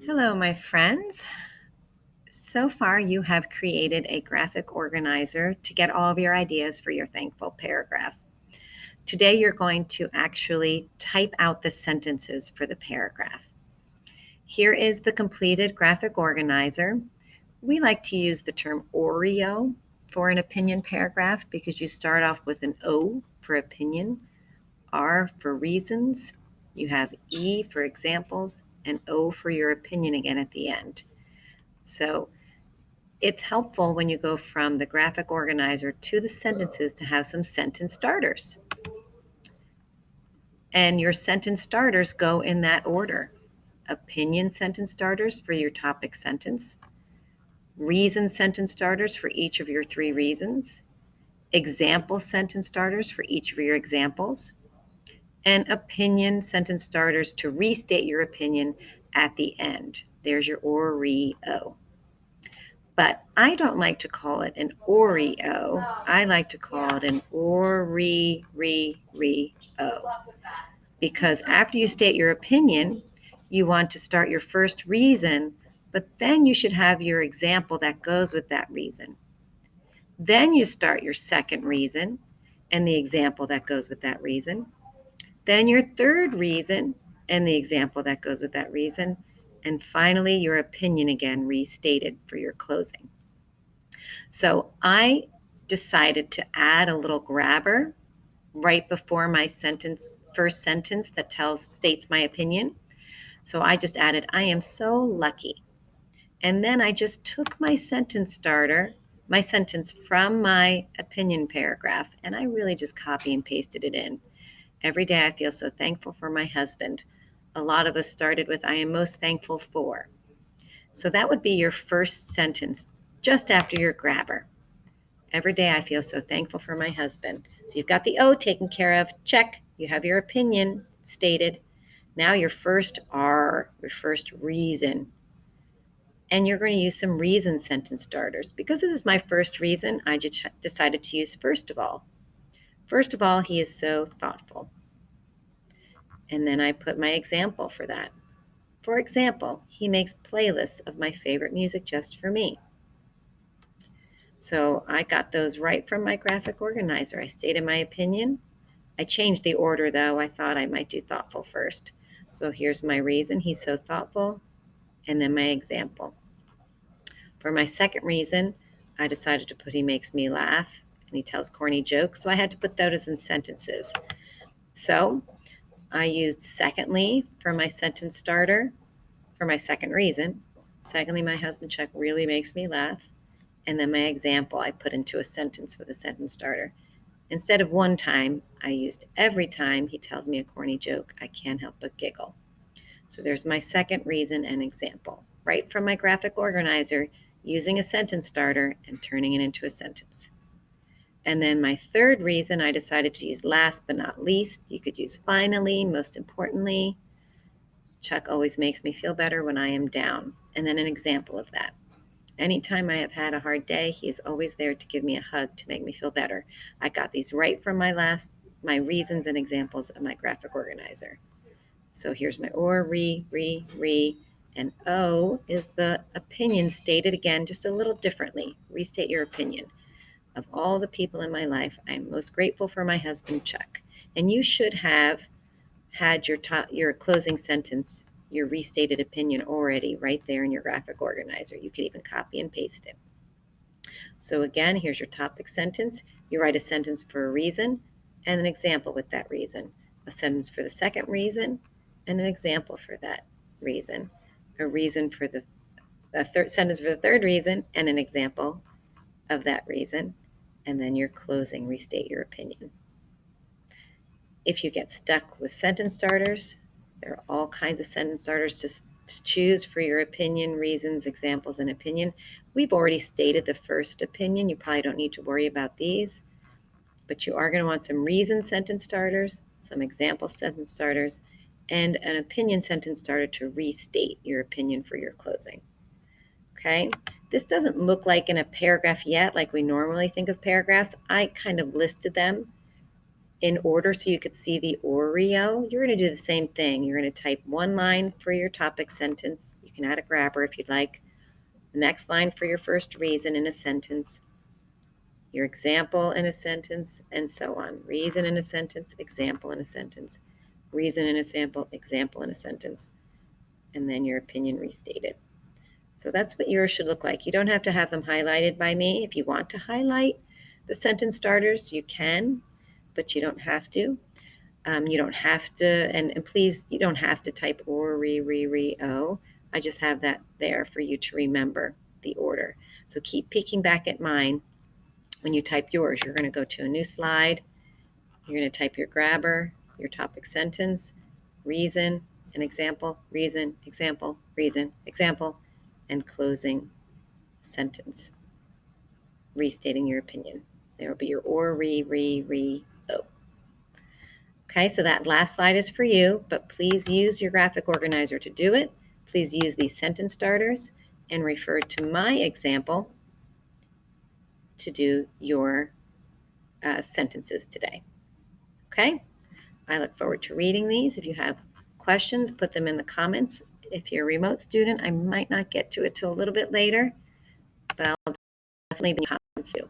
Hello, my friends. So far, you have created a graphic organizer to get all of your ideas for your thankful paragraph. Today, you're going to actually type out the sentences for the paragraph. Here is the completed graphic organizer. We like to use the term Oreo for an opinion paragraph because you start off with an O for opinion, R for reasons, you have E for examples, and O for your opinion again at the end. So it's helpful when you go from the graphic organizer to the sentences to have some sentence starters. And your sentence starters go in that order. Opinion sentence starters for your topic sentence, reason sentence starters for each of your three reasons, example sentence starters for each of your examples, and opinion sentence starters to restate your opinion at the end. There's your Oreo. But I don't like to call it an Oreo. I like to call it an Ori-re-re-o. Because after you state your opinion, you want to start your first reason, but then you should have your example that goes with that reason. Then you start your second reason and the example that goes with that reason. Then your third reason and the example that goes with that reason. And finally, your opinion again restated for your closing. So I decided to add a little grabber right before my first sentence that states my opinion. So I just added, I am so lucky. And then I just took my sentence starter, my sentence from my opinion paragraph, and I really just copy and pasted it in. Every day I feel so thankful for my husband. A lot of us started with, I am most thankful for. So that would be your first sentence just after your grabber. Every day I feel so thankful for my husband. So you've got the O taken care of. Check. You have your opinion stated. Now your first R, your first reason. And you're going to use some reason sentence starters. Because this is my first reason, I just decided to use first of all. First of all, he is so thoughtful. And then I put my example for that. For example, he makes playlists of my favorite music just for me. So I got those right from my graphic organizer. I stated my opinion. I changed the order though. I thought I might do thoughtful first. So here's my reason. He's so thoughtful. And then my example. For my second reason, I decided to put he makes me laugh and he tells corny jokes. So I had to put those in sentences. So I used secondly for my sentence starter for my second reason. Secondly, my husband Chuck really makes me laugh. And then my example I put into a sentence with a sentence starter. Instead of one time, I used every time he tells me a corny joke, I can't help but giggle. So there's my second reason and example, right from my graphic organizer, using a sentence starter and turning it into a sentence. And then my third reason, I decided to use last but not least. You could use finally, most importantly. Chuck always makes me feel better when I am down. And then an example of that. Anytime I have had a hard day, he is always there to give me a hug to make me feel better. I got these right from my reasons and examples of my graphic organizer. So here's my or, re, and O is the opinion stated again, just a little differently. Restate your opinion. Of all the people in my life, I am most grateful for my husband, Chuck. And you should have had your closing sentence, your restated opinion already right there in your graphic organizer. You could even copy and paste it. So again, here's your topic sentence. You write a sentence for a reason and an example with that reason. A sentence for the second reason and an example for that reason. A reason for a third sentence for the third reason and an example of that reason. And then your closing, restate your opinion. If you get stuck with sentence starters, there are all kinds of sentence starters to choose for your opinion, reasons, examples, and opinion. We've already stated the first opinion. You probably don't need to worry about these, but you are going to want some reason sentence starters, some example sentence starters, and an opinion sentence starter to restate your opinion for your closing. Okay, this doesn't look like in a paragraph yet, like we normally think of paragraphs. I kind of listed them in order so you could see the Oreo, you're going to do the same thing. You're going to type one line for your topic sentence. You can add a grabber if you'd like. The next line for your first reason in a sentence, your example in a sentence, and so on. Reason in a sentence, example in a sentence, reason in a sample, example in a sentence, and then your opinion restated. So that's what yours should look like. You don't have to have them highlighted by me. If you want to highlight the sentence starters, you can, but you don't have to. You don't have to, and please, you don't have to type or, o. I just have that there for you to remember the order. So keep peeking back at mine. When you type yours, you're going to go to a new slide. You're going to type your grabber, your topic sentence, reason, an example, reason, example, and closing sentence, restating your opinion. There will be your or, o. Okay, so that last slide is for you, but please use your graphic organizer to do it. Please use these sentence starters and refer to my example to do your sentences today. Okay, I look forward to reading these. If you have questions, put them in the comments. If you're a remote student, I might not get to it till a little bit later, but I'll definitely be comments too.